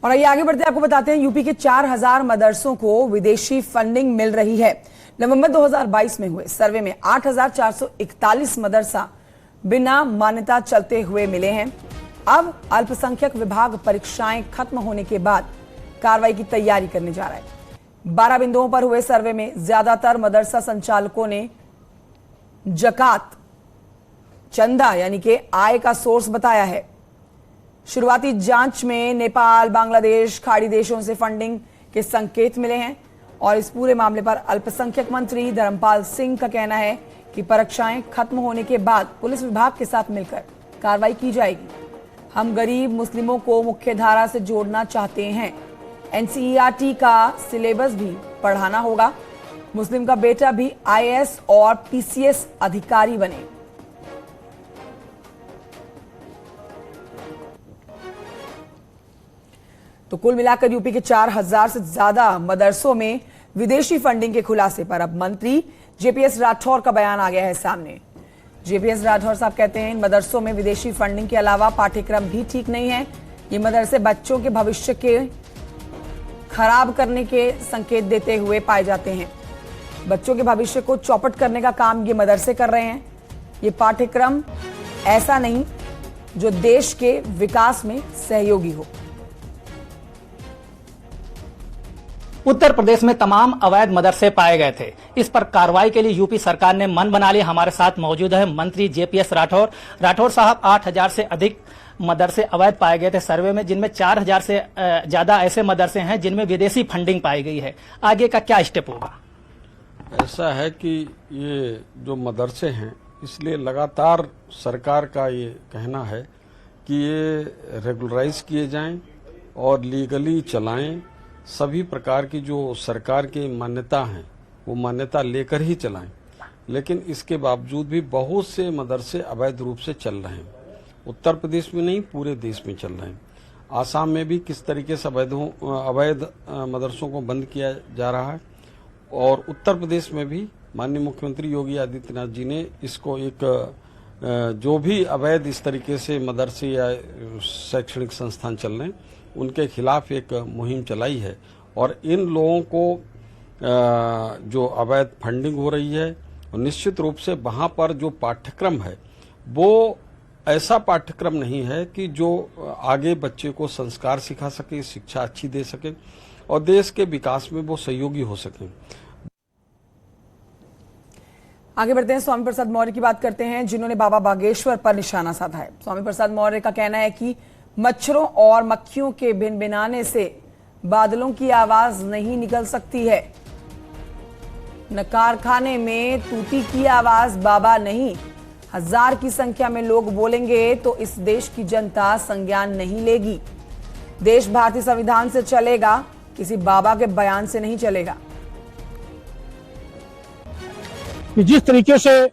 और आइए आगे बढ़ते हैं, आपको बताते हैं यूपी के 4000 मदरसों को विदेशी फंडिंग मिल रही है। नवंबर 2022 में हुए सर्वे में 8441 मदरसा बिना मान्यता चलते हुए मिले हैं। अब अल्पसंख्यक विभाग परीक्षाएं खत्म होने के बाद कार्रवाई की तैयारी करने जा रहा है। 12 बिंदुओं पर हुए सर्वे में ज्यादातर मदरसा संचालकों ने जकात, चंदा यानी कि आय का सोर्स बताया है। शुरुआती जांच में नेपाल, बांग्लादेश, खाड़ी देशों से फंडिंग के संकेत मिले हैं और इस पूरे मामले पर अल्पसंख्यक मंत्री धर्मपाल सिंह का कहना है कि परीक्षाएं खत्म होने के बाद पुलिस विभाग के साथ मिलकर कार्रवाई की जाएगी। हम गरीब मुस्लिमों को मुख्य धारा से जोड़ना चाहते हैं। एनसीईआरटी का सिलेबस भी पढ़ाना होगा। मुस्लिम का बेटा भी आईएएस और पीसीएस अधिकारी बने। तो कुल मिलाकर यूपी के 4000 से ज्यादा मदरसों में विदेशी फंडिंग के खुलासे पर अब मंत्री जेपीएस राठौर का बयान आ गया है सामने। जेपीएस राठौर साहब कहते हैं इन मदरसों में विदेशी फंडिंग के अलावा पाठ्यक्रम भी ठीक नहीं है। ये मदरसे बच्चों के भविष्य के खराब करने के संकेत देते हुए पाए जाते हैं। बच्चों के भविष्य को चौपट करने का काम ये मदरसे कर रहे हैं। ये पाठ्यक्रम ऐसा नहीं जो देश के विकास में सहयोगी हो। उत्तर प्रदेश में तमाम अवैध मदरसे पाए गए थे। इस पर कार्रवाई के लिए यूपी सरकार ने मन बना लिया। हमारे साथ मौजूद है मंत्री जेपीएस राठौर। राठौर साहब, 8000 से अधिक मदरसे अवैध पाए गए थे सर्वे में, जिनमें 4000 से ज्यादा ऐसे मदरसे हैं जिनमें विदेशी फंडिंग पाई गई है। आगे का क्या स्टेप होगा? ऐसा है कि ये जो मदरसे हैं, इसलिए लगातार सरकार का ये कहना है कि ये रेगुलराइज किए जाएं और लीगली चलाएं। सभी प्रकार की जो सरकार की मान्यता हैं वो मान्यता लेकर ही चलाएं। लेकिन इसके बावजूद भी बहुत से मदरसे अवैध रूप से चल रहे हैं। उत्तर प्रदेश में नहीं, पूरे देश में चल रहे हैं। आसाम में भी किस तरीके से अवैध मदरसों को बंद किया जा रहा है और उत्तर प्रदेश में भी माननीय मुख्यमंत्री योगी आदित्यनाथ जी ने इसको एक जो भी अवैध इस तरीके से मदरसे या शैक्षणिक संस्थान चल रहे हैं उनके खिलाफ एक मुहिम चलाई है। और इन लोगों को जो अवैध फंडिंग हो रही है, निश्चित रूप से वहां पर जो पाठ्यक्रम है वो ऐसा पाठ्यक्रम नहीं है कि जो आगे बच्चे को संस्कार सिखा सके, शिक्षा अच्छी दे सके और देश के विकास में वो सहयोगी हो सके। आगे बढ़ते हैं, स्वामी प्रसाद मौर्य की बात करते हैं जिन्होंने बाबा बागेश्वर पर निशाना साधा है। स्वामी प्रसाद मौर्य का कहना है कि मच्छरों और मक्खियों के भिनभिनाने से बादलों की आवाज नहीं निकल सकती है। न कारखाने में तूती की आवाज बाबा नहीं, 1000 की संख्या में लोग बोलेंगे तो इस देश की जनता संज्ञान नहीं लेगी। देश भारतीय संविधान से चलेगा, किसी बाबा के बयान से नहीं चलेगा। जिस तरीके से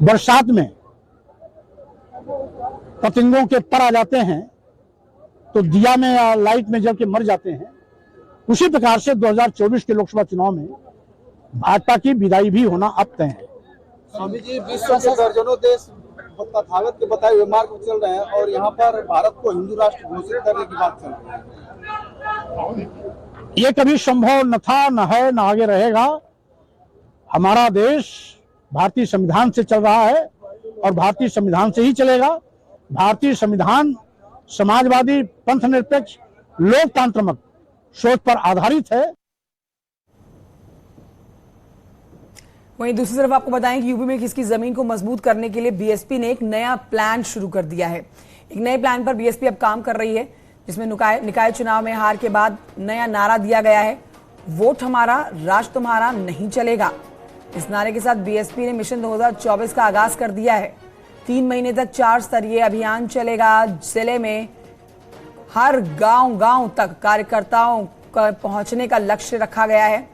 बरसात में पतंगों के पर आ जाते हैं तो दिया में या लाइट में जल के मर जाते हैं, उसी प्रकार से 2024 के लोकसभा चुनाव में भाजपा की विदाई भी होना अब तय है। स्वामी जी, विश्व के दर्जनों देश तथागत के बताए हुए मार्ग पर चल रहे हैं और यहाँ पर भारत को हिंदू राष्ट्र घोषित करने की बात चल रही है। ये कभी संभव न था, न है, न आगे रहेगा। हमारा देश भारतीय संविधान से चल रहा है और भारतीय संविधान से ही चलेगा। भारतीय संविधान समाजवादी, पंथ निरपेक्ष, लोकतांत्रिक सोच पर आधारित है। वहीं दूसरी तरफ आपको बताएं कि यूपी में किसकी जमीन को मजबूत करने के लिए बीएसपी ने एक नया प्लान शुरू कर दिया है। एक नए प्लान पर बीएसपी अब काम कर रही है, जिसमें निकाय चुनाव में हार के बाद नया नारा दिया गया है, वोट हमारा, राज तुम्हारा नहीं चलेगा। इस नारे के साथ बीएसपी ने मिशन 2024 का आगाज कर दिया है। 3 महीने तक 4 स्तरीय अभियान चलेगा। जिले में हर गांव तक कार्यकर्ताओं का पहुंचने का लक्ष्य रखा गया है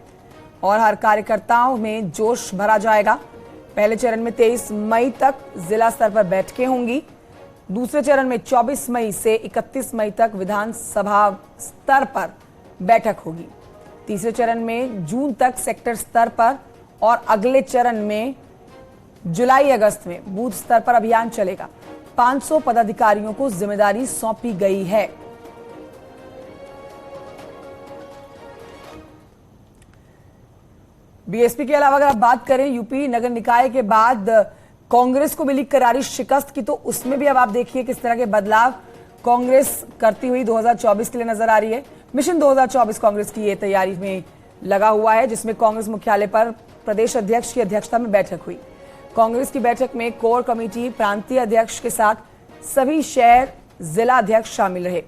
और हर कार्यकर्ताओं में जोश भरा जाएगा। पहले चरण में 23 मई तक जिला स्तर पर बैठकें होंगी। दूसरे चरण में 24 मई से 31 मई तक विधानसभा स्तर पर बैठक होगी। तीसरे चरण में जून तक सेक्टर स्तर पर और अगले चरण में जुलाई अगस्त में बूथ स्तर पर अभियान चलेगा। 500 पदाधिकारियों को जिम्मेदारी सौंपी गई है। बीएसपी के अलावा अगर आप बात करें यूपी नगर निकाय के बाद कांग्रेस को मिली करारी शिकस्त की, तो उसमें भी अब आप देखिए किस तरह के बदलाव कांग्रेस करती हुई 2024 के लिए नजर आ रही है। मिशन 2024 कांग्रेस की ये तैयारी में लगा हुआ है, जिसमें कांग्रेस मुख्यालय पर प्रदेश अध्यक्ष की अध्यक्षता में बैठक हुई। कांग्रेस की बैठक में कोर कमेटी, प्रांतीय अध्यक्ष के साथ सभी शहर जिला अध्यक्ष शामिल रहे।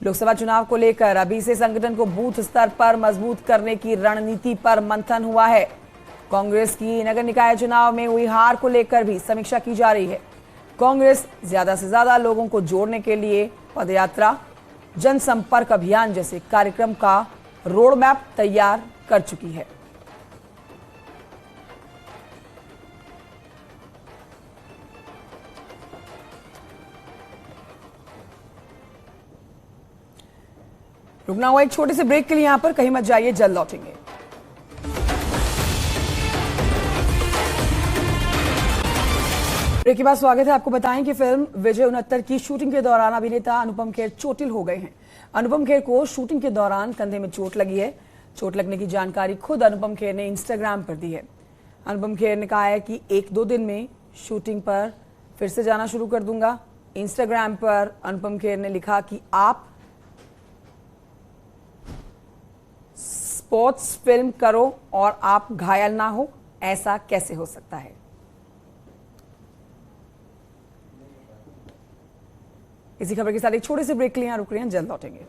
लोकसभा चुनाव को लेकर अभी से संगठन को बूथ स्तर पर मजबूत करने की रणनीति पर मंथन हुआ है। कांग्रेस की नगर निकाय चुनाव में हुई हार को लेकर भी समीक्षा की जा रही है। कांग्रेस ज्यादा से ज्यादा लोगों को जोड़ने के लिए पदयात्रा, जनसंपर्क अभियान जैसे कार्यक्रम का रोड मैप तैयार कर चुकी है। रुकना हुआ एक छोटे से ब्रेक के लिए, यहां पर कहीं मत जाइए, जल्द लौटेंगे। ब्रेक के बाद स्वागत है। आपको बताएं कि फिल्म विजय 69 की शूटिंग के दौरान अभिनेता अनुपम खेर चोटिल हो गए हैं। अनुपम खेर को शूटिंग के दौरान कंधे में चोट लगी है। चोट लगने की जानकारी खुद अनुपम खेर ने इंस्टाग्राम पर दी है। अनुपम खेर ने कहा है कि 1-2 दिन में शूटिंग पर फिर से जाना शुरू कर दूंगा। इंस्टाग्राम पर अनुपम खेर ने लिखा कि आप स्पोर्ट्स फिल्म करो और आप घायल ना हो, ऐसा कैसे हो सकता है। इसी खबर के साथ एक छोटे से ब्रेक के लिए यहां रुक रहे हैं, जल्द लौटेंगे।